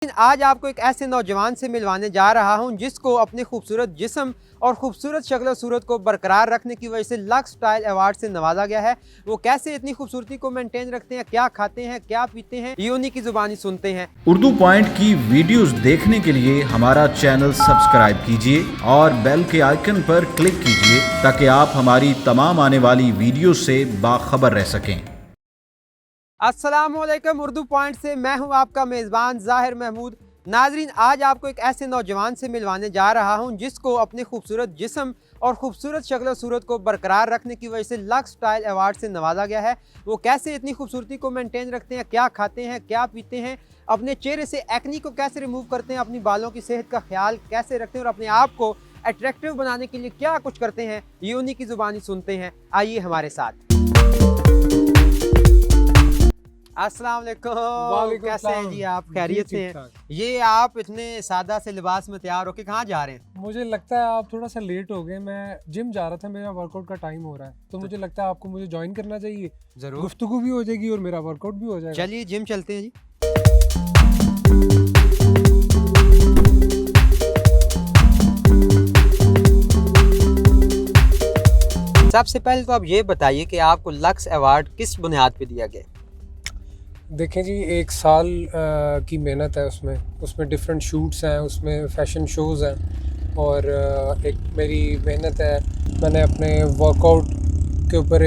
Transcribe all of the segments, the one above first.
आज आपको एक ऐसे नौजवान से मिलवाने जा रहा हूं जिसको अपने खूबसूरत जिस्म और खूबसूरत शक्ल सूरत को बरकरार रखने की वजह से लक्स स्टाइल अवार्ड से नवाजा गया है। वो कैसे इतनी खूबसूरती को मेंटेन रखते हैं, क्या खाते हैं, क्या पीते हैं, ये उन्हीं की जुबानी सुनते हैं। उर्दू पॉइंट की वीडियोस देखने के लिए हमारा चैनल सब्सक्राइब कीजिए और बेल के आइकन पर क्लिक कीजिए ताकि आप हमारी तमाम आने वाली वीडियो से बाखबर रह सकें। अस्सलामुअलैकुम, उर्दू पॉइंट से मैं हूं आपका मेज़बान ज़ाहिर महमूद। नाजरीन, आज आपको एक ऐसे नौजवान से मिलवाने जा रहा हूं जिसको अपने खूबसूरत जिस्म और खूबसूरत शक्ल सूरत को बरकरार रखने की वजह से लक्स स्टाइल अवार्ड से नवाजा गया है। वो कैसे इतनी खूबसूरती को मेंटेन रखते हैं, क्या खाते हैं, क्या पीते हैं, अपने चेहरे से एक्नी को कैसे रिमूव करते हैं, अपनी बालों की सेहत का ख्याल कैसे रखते हैं और अपने आप को अट्रैक्टिव बनाने के लिए क्या कुछ करते हैं, ये उन्हीं की जुबानी सुनते हैं। आइए हमारे साथ। अस्सलाम वालेकुम, कैसे हैं जी आप? खैरियत से हैं? ये आप इतने सादा से लिबास में तैयार होके कहाँ जा रहे हैं? मुझे लगता है आप थोड़ा सा लेट हो गए। मैं जिम जा रहा था, मेरा वर्कआउट का टाइम हो रहा है, तो मुझे लगता है आपको मुझे ज्वाइन करना चाहिए। जरूर, गुफ्तगू भी हो जाएगी और मेरा वर्कआउट भी हो जाएगा। चलिए जिम चलते हैं जी। सबसे पहले तो आप ये बताइए कि आपको लक्स अवार्ड किस बुनियाद पे दिया गया? देखें जी, 1 साल की मेहनत है उसमें डिफरेंट शूट्स हैं, उसमें फैशन शोज़ हैं और एक मेरी मेहनत है। मैंने अपने वर्कआउट के ऊपर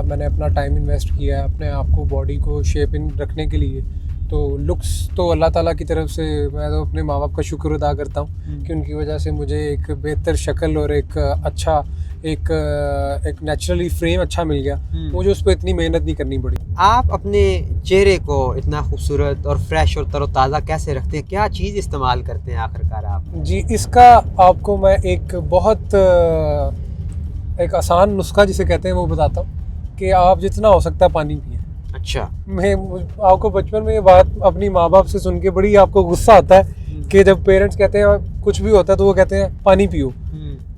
मैंने अपना टाइम इन्वेस्ट किया है अपने आप को, बॉडी को शेप इन रखने के लिए। तो लुक्स तो अल्लाह ताला की तरफ से मैं तो अपने माँ बाप का शुक्र अदा करता हूँ कि उनकी वजह से मुझे एक बेहतर शक्ल और एक अच्छा एक नेचुरली फ्रेम अच्छा मिल गया। मुझे उस पर इतनी मेहनत नहीं करनी पड़ी। आप अपने चेहरे को इतना खूबसूरत और फ्रेश और तरोताज़ा कैसे रखते हैं? क्या चीज़ इस्तेमाल करते हैं आखिरकार आप? जी, इसका आपको मैं एक बहुत एक आसान नुस्खा जिसे कहते हैं वो बताता हूँ कि आप जितना हो सकता है पानी पिएं। अच्छा, आपको बचपन में ये बात अपनी माँ बाप से सुन के बड़ी आपको गुस्सा आता है कि जब पेरेंट्स कहते हैं कुछ भी होता है तो वो कहते हैं पानी पियो,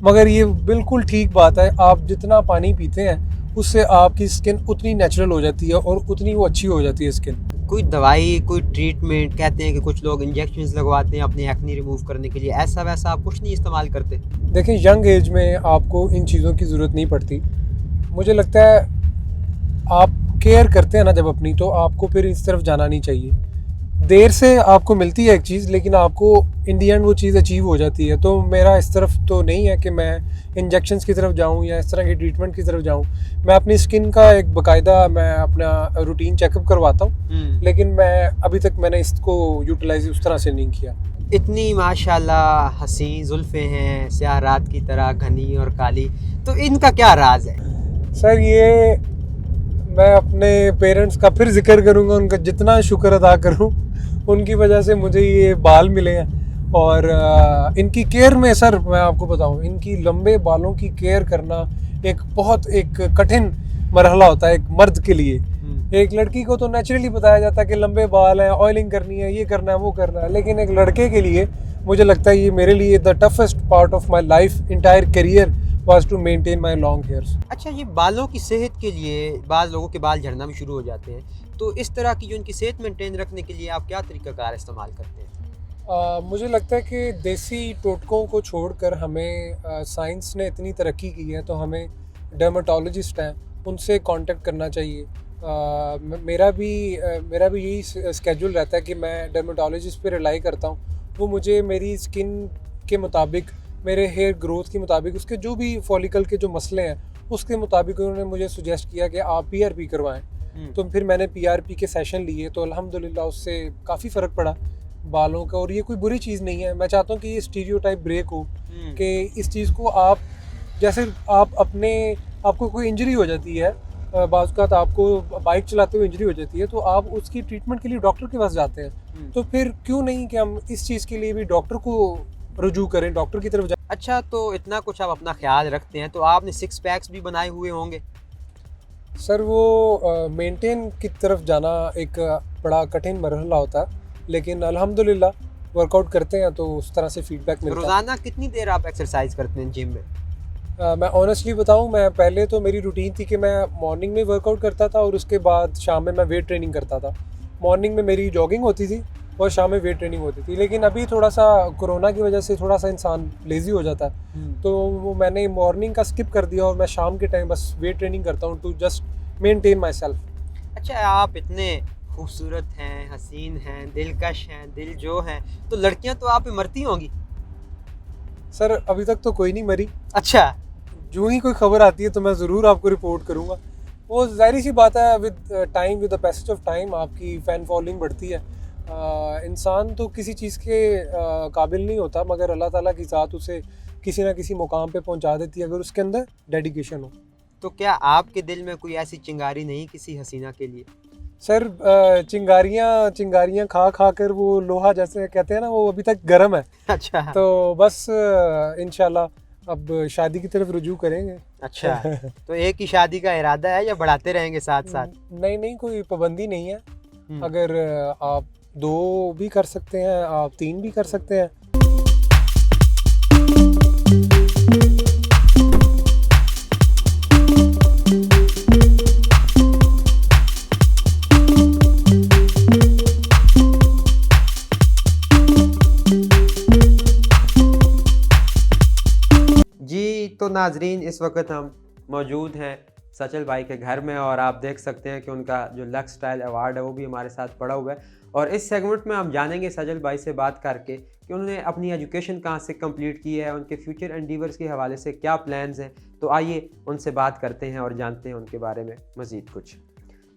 मगर ये बिल्कुल ठीक बात है। आप जितना पानी पीते हैं उससे आपकी स्किन उतनी नेचुरल हो जाती है और उतनी वो अच्छी हो जाती है स्किन। कोई दवाई, कोई ट्रीटमेंट, कहते हैं कि कुछ लोग इंजेक्शंस लगवाते हैं अपनी एक्नी रिमूव करने के लिए, ऐसा वैसा आप कुछ नहीं इस्तेमाल करते? देखें, यंग एज में आपको इन चीज़ों की ज़रूरत नहीं पड़ती। मुझे लगता है आप केयर करते हैं ना जब अपनी, तो आपको फिर इस तरफ जाना नहीं चाहिए। देर से आपको मिलती है एक चीज़, लेकिन आपको इन दी एंड वो चीज़ अचीव हो जाती है। तो मेरा इस तरफ तो नहीं है कि मैं इंजेक्शंस की तरफ जाऊं या इस तरह की ट्रीटमेंट की तरफ जाऊं। मैं अपनी स्किन का एक बाकायदा मैं अपना रूटीन चेकअप करवाता हूं, लेकिन मैंने इसको यूटिलाइज उस तरह से नहीं किया। इतनी माशाल्लाह हसीन जुल्फ़ें हैं, स्याह रात की तरह घनी और काली, तो इनका क्या राज है? सर, ये मैं अपने पेरेंट्स का फिर जिक्र करूँगा, उनका जितना शुक्र अदा करूँ, उनकी वजह से मुझे ये बाल मिले हैं। और इनकी केयर में सर मैं आपको बताऊँ, इनकी लंबे बालों की केयर करना एक बहुत एक कठिन मरहला होता है एक मर्द के लिए। एक लड़की को तो नेचुरली बताया जाता है कि लंबे बाल हैं, ऑयलिंग करनी है, ये करना है, वो करना है, लेकिन एक लड़के के लिए मुझे लगता है ये मेरे लिए the toughest part of my life entire career was to maintain my long hairs। अच्छा, ये बालों की सेहत के लिए बाज़ लोगों के बाल झड़ना भी शुरू हो जाते हैं, तो इस तरह की जो इनकी सेहत मेंटेन रखने के लिए आप क्या तरीक़ाकार इस्तेमाल करते हैं? मुझे लगता है कि देसी टोटकों को छोड़कर हमें साइंस ने इतनी तरक्की की है, तो हमें डर्माटोलॉजिस्ट हैं उनसे कांटेक्ट करना चाहिए। मेरा भी यही स्केड्यूल रहता है कि मैं डर्माटोलॉजिस्ट पे रिलाई करता हूँ। वो मुझे मेरी स्किन के मुताबिक, मेरे हेयर ग्रोथ के मुताबिक, उसके जो भी फॉलिकल के जो मसले हैं उसके मुताबिक उन्होंने मुझे सुजेस्ट किया कि आप PRP करवाएं। तो फिर मैंने PRP के सेशन लिए, तो अल्हम्दुलिल्लाह उससे काफ़ी फ़र्क पड़ा बालों का। और ये कोई बुरी चीज़ नहीं है। मैं चाहता हूँ कि ये स्टीरियोटाइप ब्रेक हो कि इस चीज़ को आप, जैसे आपको कोई इंजरी हो जाती है, बाज़ औक़ात आपको बाइक चलाते हुए इंजरी हो जाती है, तो आप उसकी ट्रीटमेंट के लिए डॉक्टर के पास जाते हैं। तो फिर क्यों नहीं कि हम इस चीज़ के लिए भी डॉक्टर को रुजू करें, डॉक्टर की तरफ। अच्छा, तो इतना कुछ आप अपना ख्याल रखते हैं, तो आपने 6 पैक्स भी बनाए हुए होंगे? सर, वो मेंटेन की तरफ जाना एक बड़ा कठिन मरहला होता है, लेकिन अल्हम्दुलिल्लाह वर्कआउट करते हैं तो उस तरह से फीडबैक मिलता है। रोज़ाना कितनी देर आप एक्सरसाइज करते हैं जिम में? मैं ऑनेस्टली बताऊं, मैं पहले तो मेरी रूटीन थी कि मैं मॉर्निंग में वर्कआउट करता था और उसके बाद शाम में मैं वेट ट्रेनिंग करता था। मॉर्निंग में मेरी जॉगिंग होती थी और शाम में वेट ट्रेनिंग होती थी। लेकिन अभी थोड़ा सा कोरोना की वजह से थोड़ा सा इंसान लेज़ी हो जाता है, तो वो मैंने मॉर्निंग का स्किप कर दिया और मैं शाम के टाइम बस वेट ट्रेनिंग करता हूँ to just maintain my myself, आप इतने खूबसूरत हैं, हसीन हैं, दिलकश हैं, दिल जो हैं, तो लड़कियां तो आप पे मरती होंगी। सर अभी तक तो कोई नहीं मरी, अच्छा। जो ही कोई खबर आती है तो मैं ज़रूर आपको रिपोर्ट करूँगा। वो ज़ाहिर सी बात है, with time, with the passage of time आपकी फ़ैन फॉलोइंग बढ़ती है। इंसान तो किसी चीज़ के काबिल नहीं होता, मगर अल्लाह ताला की ज़ात उसे किसी ना किसी मुकाम पे पहुंचा देती है अगर उसके अंदर डेडिकेशन हो। तो क्या आपके दिल में कोई ऐसी चिंगारी नहीं किसी हसीना के लिए? सर चिंगारियाँ खा खा कर वो लोहा, जैसे कहते हैं ना, वो अभी तक गर्म है। अच्छा। तो बस इंशाल्लाह अब शादी की तरफ रुजू करेंगे। अच्छा, तो एक ही शादी का इरादा है या बढ़ाते रहेंगे साथ साथ? नहीं, कोई पाबंदी नहीं है। हम्म। अगर आप 2 भी कर सकते हैं, आप 3 भी कर सकते हैं। जी, तो नाजरीन, इस वक्त हम मौजूद हैं सचल भाई के घर में और आप देख सकते हैं कि उनका जो लक्स स्टाइल अवार्ड है वो भी हमारे साथ पड़ा हुआ है। और इस सेगमेंट में हम जानेंगे सचल भाई से बात करके कि उन्होंने अपनी एजुकेशन कहाँ से कंप्लीट की है, उनके फ्यूचर एंडीवर्स के हवाले से क्या प्लान्स हैं। तो आइए उनसे बात करते हैं और जानते हैं उनके बारे में मज़ीद कुछ।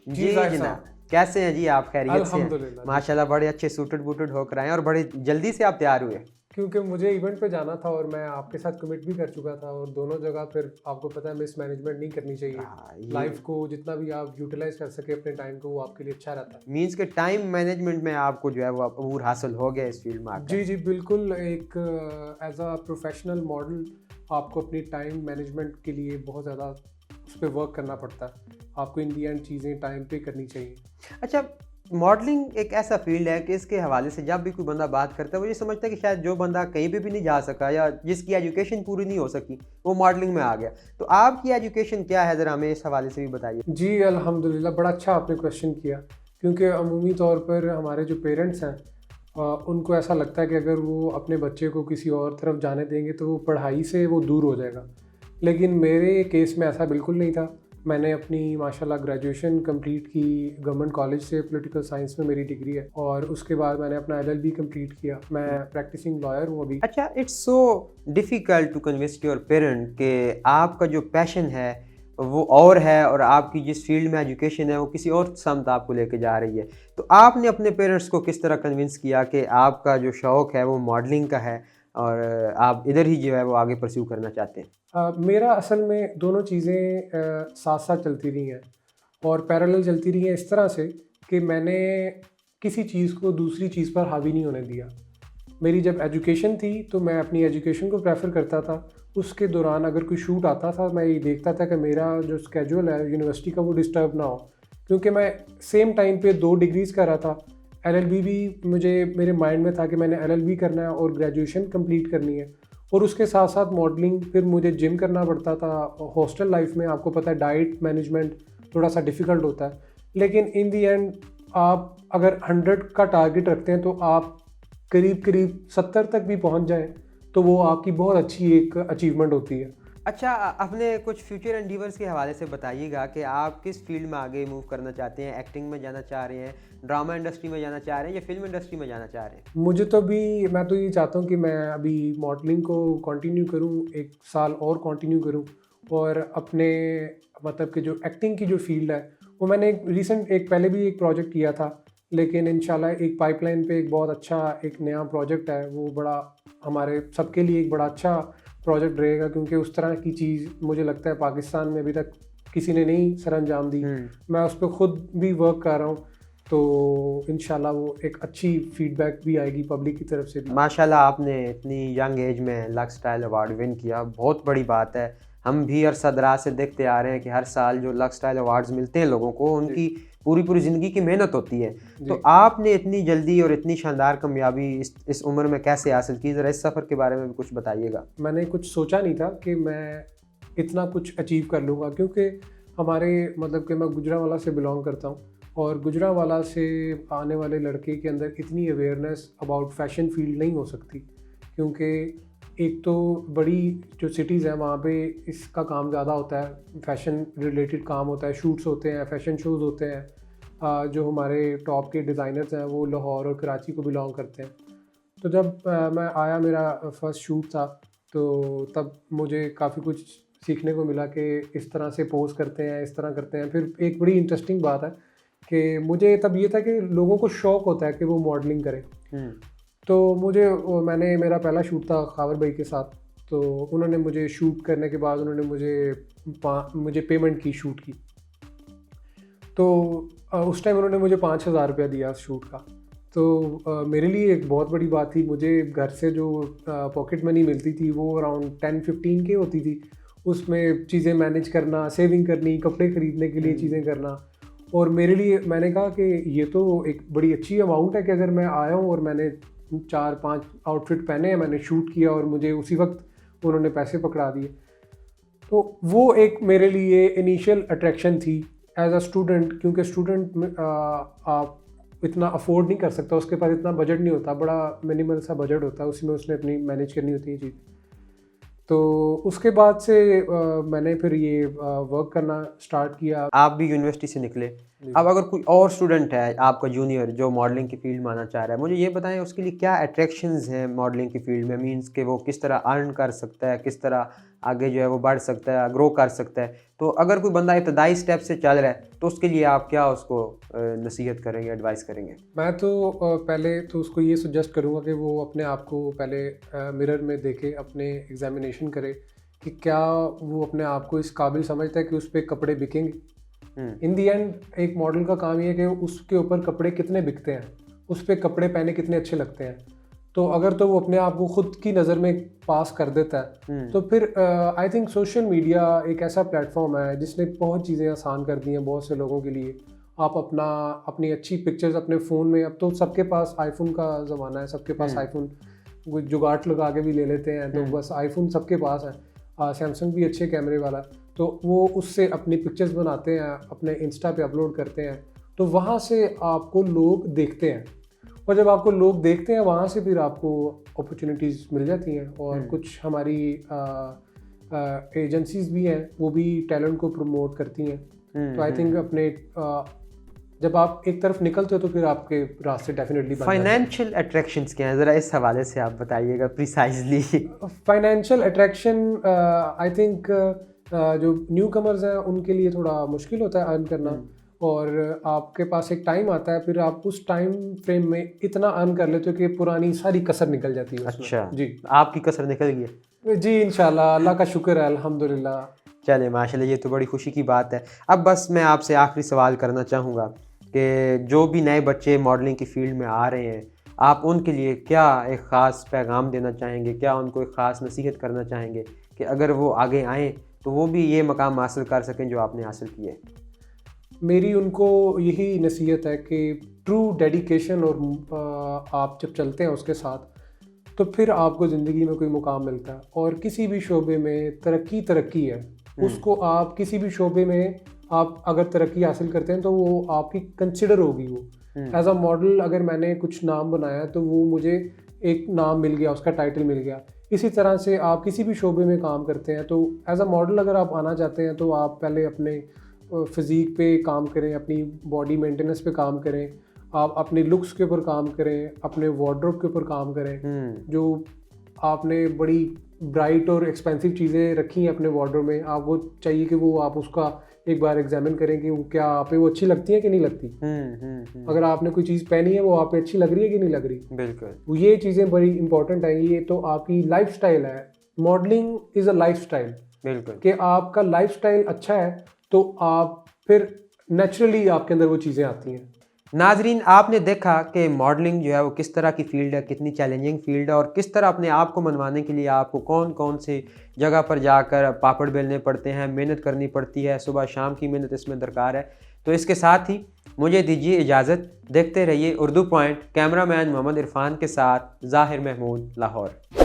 जी जनाब, कैसे हैं जी आप? खैरियत से हैं? अल्हम्दुलिल्लाह। माशाल्लाह बड़े अच्छे सूटेड बूटेड होकर आए और बड़े जल्दी से आप तैयार हुए। क्योंकि मुझे इवेंट पे जाना था और मैं आपके साथ कमिट भी कर चुका था, और दोनों जगह फिर आपको पता है मिसमैनेजमेंट नहीं करनी चाहिए। लाइफ को जितना भी आप यूटिलाइज कर सके अपने टाइम को, वो आपके लिए अच्छा रहता है। मीन्स के टाइम मैनेजमेंट में आपको जो है वो अबूर हासिल हो गया इस फील्ड में आकर। जी बिल्कुल। एक एज अ प्रोफेशनल मॉडल आपको अपनी टाइम मैनेजमेंट के लिए बहुत ज़्यादा उस पर वर्क करना पड़ता है। आपको इन दी एंड चीज़ें टाइम पे करनी चाहिए। अच्छा, मॉडलिंग एक ऐसा फील्ड है कि इसके हवाले से जब भी कोई बंदा बात करता है वो ये समझता है कि शायद जो बंदा कहीं पे भी नहीं जा सका या जिसकी एजुकेशन पूरी नहीं हो सकी वो मॉडलिंग में आ गया। तो आपकी एजुकेशन क्या है, ज़रा हमें इस हवाले से भी बताइए। जी अल्हम्दुलिल्लाह, बड़ा अच्छा आपने क्वेश्चन किया। क्योंकि अमूमी तौर पर हमारे जो पेरेंट्स हैं उनको ऐसा लगता है कि अगर वो अपने बच्चे को किसी और तरफ जाने देंगे तो वो पढ़ाई से वो दूर हो जाएगा। लेकिन मेरे केस में ऐसा बिल्कुल नहीं था। मैंने अपनी माशाल्लाह ग्रेजुएशन कंप्लीट की गवर्नमेंट कॉलेज से, पॉलिटिकल साइंस में मेरी डिग्री है, और उसके बाद मैंने अपना LLB कंप्लीट किया। मैं प्रैक्टिसिंग लॉयर हूँ अभी। अच्छा, it's so difficult to convince your parent कि आपका जो पैशन है वो और है और आपकी जिस फील्ड में एजुकेशन है वो किसी और समत आपको लेके जा रही है। तो आपने अपने पेरेंट्स को किस तरह कन्विंस किया कि आपका जो शौक़ है वो मॉडलिंग का है और आप इधर ही जो है वो आगे परस्यू करना चाहते हैं? मेरा असल में दोनों चीज़ें साथ साथ चलती रही हैं और पैरेलल चलती रही हैं, इस तरह से कि मैंने किसी चीज़ को दूसरी चीज़ पर हावी नहीं होने दिया। मेरी जब एजुकेशन थी तो मैं अपनी एजुकेशन को प्रेफर करता था। उसके दौरान अगर कोई शूट आता था मैं ये देखता था कि मेरा जो स्केड्यूल है यूनिवर्सिटी का वो डिस्टर्ब ना हो, क्योंकि मैं सेम टाइम पे 2 डिग्रीज़ कर रहा था। LLB भी मुझे मेरे माइंड में था कि मैंने LLB करना है और ग्रेजुएशन कंप्लीट करनी है, और उसके साथ साथ मॉडलिंग। फिर मुझे जिम करना पड़ता था। हॉस्टल लाइफ में आपको पता है डाइट मैनेजमेंट थोड़ा सा डिफ़िकल्ट होता है, लेकिन इन दी एंड आप अगर 100 का टारगेट रखते हैं तो आप करीब 70 तक भी पहुंच जाएं तो वो आपकी बहुत अच्छी एक अचीवमेंट होती है। अच्छा, अपने कुछ फ्यूचर एंडीवर्स के हवाले से बताइएगा कि आप किस फील्ड में आगे मूव करना चाहते हैं? एक्टिंग में जाना चाह रहे हैं, ड्रामा इंडस्ट्री में जाना चाह रहे हैं या फिल्म इंडस्ट्री में जाना चाह रहे हैं? मुझे तो अभी, मैं तो ये चाहता हूँ कि मैं अभी मॉडलिंग को कंटिन्यू करूँ, 1 साल और कंटिन्यू करूँ, और अपने मतलब कि जो एक्टिंग की जो फील्ड है वो मैंने पहले भी एक प्रोजेक्ट किया था, लेकिन इंशाल्लाह एक पाइपलाइन पे एक बहुत अच्छा एक नया प्रोजेक्ट है। वो बड़ा हमारे सबके लिए एक बड़ा अच्छा प्रोजेक्ट रहेगा, क्योंकि उस तरह की चीज़ मुझे लगता है पाकिस्तान में अभी तक किसी ने नहीं सर अंजाम दी। मैं उस पर ख़ुद भी वर्क कर रहा हूँ, तो इंशाल्लाह वो एक अच्छी फीडबैक भी आएगी पब्लिक की तरफ से भी। माशाल्लाह, आपने इतनी यंग एज में लक्स स्टाइल अवार्ड विन किया, बहुत बड़ी बात है। हम भी अरसा दराज से देखते आ रहे हैं कि हर साल जो लक्स स्टाइल अवार्ड्स मिलते हैं लोगों को, उनकी पूरी ज़िंदगी की मेहनत होती है। तो आपने इतनी जल्दी और इतनी शानदार कामयाबी इस उम्र में कैसे हासिल की? ज़रा इस सफ़र के बारे में भी कुछ बताइएगा। मैंने कुछ सोचा नहीं था कि मैं इतना कुछ अचीव कर लूँगा, क्योंकि हमारे मतलब कि मैं गुजरांवाला से बिलोंग करता हूँ और गुजरांवाला से आने वाले लड़के के अंदर इतनी अवेयरनेस अबाउट फैशन फील्ड नहीं हो सकती, क्योंकि एक तो बड़ी जो सिटीज़ हैं वहाँ पे इसका काम ज़्यादा होता है, फैशन रिलेटेड काम होता है, शूट्स होते हैं, फैशन शोज़ होते हैं। जो हमारे टॉप के डिज़ाइनर्स हैं वो लाहौर और कराची को बिलोंग करते हैं। तो जब मैं आया, मेरा फर्स्ट शूट था, तो तब मुझे काफ़ी कुछ सीखने को मिला कि इस तरह से पोज करते हैं, इस तरह करते हैं। फिर एक बड़ी इंटरेस्टिंग बात है कि मुझे तब ये था कि लोगों को शौक़ होता है कि वो मॉडलिंग करें। तो मैंने मेरा पहला शूट था खावर भाई के साथ, तो उन्होंने मुझे शूट करने के बाद उन्होंने मुझे पेमेंट की शूट की। तो उस टाइम उन्होंने मुझे 5,000 रुपया दिया शूट का। तो मेरे लिए एक बहुत बड़ी बात थी। मुझे घर से जो पॉकेट मनी मिलती थी वो अराउंड 10-15 के होती थी। उसमें चीज़ें मैनेज करना, सेविंग करनी, कपड़े ख़रीदने के लिए चीज़ें करना, और मेरे लिए मैंने कहा कि ये तो एक बड़ी अच्छी अमाउंट है कि अगर मैं आया हूँ और मैंने 4-5 आउटफिट पहने हैं, मैंने शूट किया और मुझे उसी वक्त उन्होंने पैसे पकड़ा दिए। तो वो एक मेरे लिए इनिशियल अट्रैक्शन थी एज अ स्टूडेंट, क्योंकि स्टूडेंट में आप इतना अफोर्ड नहीं कर सकता, उसके पास इतना बजट नहीं होता, बड़ा मिनिमल सा बजट होता है, उसी में उसने अपनी मैनेज करनी होती है चीज़। तो उसके बाद से मैंने फिर ये वर्क करना स्टार्ट किया। आप भी यूनिवर्सिटी से निकले, अब अगर कोई और स्टूडेंट है आपका जूनियर जो मॉडलिंग की फील्ड में आना चाह रहा है, मुझे ये बताएं उसके लिए क्या अट्रैक्शंस हैं मॉडलिंग की फील्ड में, मींस कि वो किस तरह अर्न कर सकता है, किस तरह आगे जो है वो बढ़ सकता है, ग्रो कर सकता है। तो अगर कोई बंदा इब्तदाई स्टेप से चल रहा है तो उसके लिए आप क्या उसको नसीहत करेंगे, एडवाइस करेंगे? मैं तो पहले तो उसको ये सजेस्ट करूँगा कि वो अपने आप को पहले मिरर में देखे, अपने एग्जामिनेशन करे कि क्या वो अपने आप को इस काबिल समझता है कि उस पर कपड़े बिकेंगे। इन दी एंड एक मॉडल का काम ये है कि उसके ऊपर कपड़े कितने बिकते हैं, उस पर कपड़े पहने कितने अच्छे लगते हैं। तो अगर तो वो अपने आप को खुद की नज़र में पास कर देता है तो फिर आई थिंक सोशल मीडिया एक ऐसा प्लेटफॉर्म है जिसने बहुत चीज़ें आसान कर दी हैं बहुत से लोगों के लिए। आप अपनी अच्छी पिक्चर्स अपने फ़ोन में, अब तो सबके पास आईफोन का ज़माना है, सबके पास आईफोन, जुगाड़ लगा के भी ले लेते हैं, तो बस आईफोन सबके पास है। सैमसंग भी अच्छे कैमरे वाला है, तो वो उससे अपनी पिक्चर्स बनाते हैं, अपने इंस्टा पे अपलोड करते हैं, तो वहाँ से आपको लोग देखते हैं, और जब आपको लोग देखते हैं वहाँ से फिर आपको अपॉर्चुनिटीज़ मिल जाती हैं। और कुछ हमारी एजेंसीज़ भी हैं, वो भी टैलेंट को प्रमोट करती हैं। तो आई थिंक अपने जब आप एक तरफ निकलते हो तो फिर आपके रास्ते डेफिनेटली बन जाते हैं। फाइनेंशियल अट्रैक्शंस क्या हैं, ज़रा इस हवाले से आप बताइएगा precisely. Financial attraction I think जो न्यू कमर्स हैं उनके लिए थोड़ा मुश्किल होता है अर्न करना, और आपके पास एक टाइम आता है, फिर आप उस टाइम फ्रेम में इतना अर्न कर लेते हो कि पुरानी सारी कसर निकल जाती है उसमें। अच्छा जी, आपकी कसर निकल गई? जी इंशाल्लाह, अल्लाह का शुक्र है, अल्हम्दुलिल्लाह। चले माशाल्लाह, ये तो बड़ी खुशी की बात है। अब बस मैं आपसे आखिरी सवाल करना चाहूँगा कि जो भी नए बच्चे मॉडलिंग की फील्ड में आ रहे हैं, आप उनके लिए क्या एक ख़ास पैगाम देना चाहेंगे, क्या उनको एक ख़ास नसीहत करना चाहेंगे कि अगर वो आगे आएँ तो वो भी ये मकाम हासिल कर सकें जो आपने हासिल किए? मेरी उनको यही नसीहत है कि ट्रू डेडिकेशन और आप जब चलते हैं उसके साथ तो फिर आपको ज़िंदगी में कोई मुकाम मिलता है। और किसी भी शोबे में तरक्की है, उसको आप किसी भी शोबे में आप अगर तरक्की हासिल करते हैं तो वो आपकी कंसिडर होगी। वो एज अ मॉडल अगर मैंने कुछ नाम बनाया तो वो मुझे एक नाम मिल गया, उसका टाइटल मिल गया। इसी तरह से आप किसी भी शोबे में काम करते हैं तो एज अ मॉडल अगर आप आना चाहते हैं तो आप पहले अपने फिज़ीक पे काम करें, अपनी बॉडी मेंटेनेंस पे काम करें, आप अपने लुक्स के ऊपर काम करें, अपने वार्डरोब के ऊपर काम करें। जो आपने बड़ी ब्राइट और एक्सपेंसिव चीज़ें रखी हैं अपने वार्डरोब में, आपको चाहिए कि वो आप उसका एक बार एग्जामिन करें कि वो क्या आप पे वो अच्छी लगती है कि नहीं लगती। अगर आपने कोई चीज़ पहनी है वो आप पे अच्छी लग रही है कि नहीं लग रही। बिल्कुल, ये चीज़ें बड़ी इंपॉर्टेंट हैं। ये तो आपकी लाइफस्टाइल है, मॉडलिंग इज़ अ लाइफस्टाइल। बिल्कुल कि आपका लाइफस्टाइल अच्छा है तो आप फिर नेचुरली आपके अंदर वो चीज़ें आती हैं। नाजरीन, आपने देखा कि मॉडलिंग जो है वो किस तरह की फील्ड है, कितनी चैलेंजिंग फील्ड है, और किस तरह अपने आप को मनवाने के लिए आपको कौन कौन सी जगह पर जाकर पापड़ बेलने पड़ते हैं, मेहनत करनी पड़ती है, सुबह शाम की मेहनत इसमें दरकार है। तो इसके साथ ही मुझे दीजिए इजाज़त, देखते रहिए उर्दू पॉइंट। कैमरामैन मोहम्मद इरफान के साथ ज़ाहिर महमूद, लाहौर।